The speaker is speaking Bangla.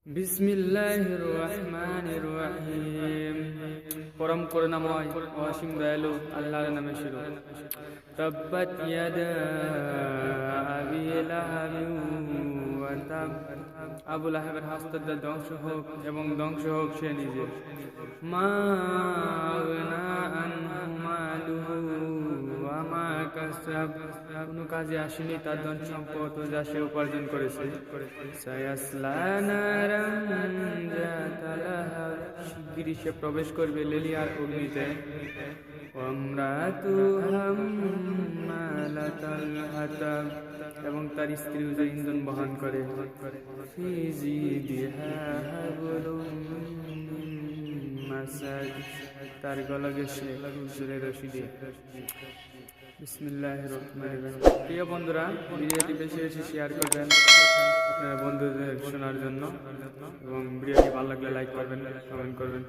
বিসমিল্লাহির রহমানির রহিম। পরম করুণাময় অসীম দয়ালু আল্লাহর নামে শুরু। তাব্বাত ইয়াদা আবি লাহাবিন ওয়া তাব। আবু লাহাবের হস্তদ্বার ধ্বংস হোক এবং ধ্বংস হোক সে নিজে। মা আগনা আনহু মালুহু ওয়া মা কাসাব। কোনো কাজে আসেনি তার ধন সম্পদ যা সে উপার্জন করেছে। সায়াসলা নারান যাতা লাহাব। শিগগিরই সে প্রবেশ করবে লেলিহার অগ্নিতে। ওয়ামরাতু হাম্মালাতাল হাতাব। এবং তার স্ত্রী যে ইন্ধন বহন করে। ফি জিদিহা হাবলুম মিন মাসাদ। তার গলা ঘেঁষে খেজুরের রশি দিয়ে। বিসমিল্লাহির রহমানির রহিম। প্রিয় বন্ধুরা, ভিডিওটি বেশি বেশি শেয়ার করবেন আপনার বন্ধুদের শোনার জন্য, এবং ভিডিওটি ভালো লাগলে লাইক করবেন, কমেন্ট করবেন।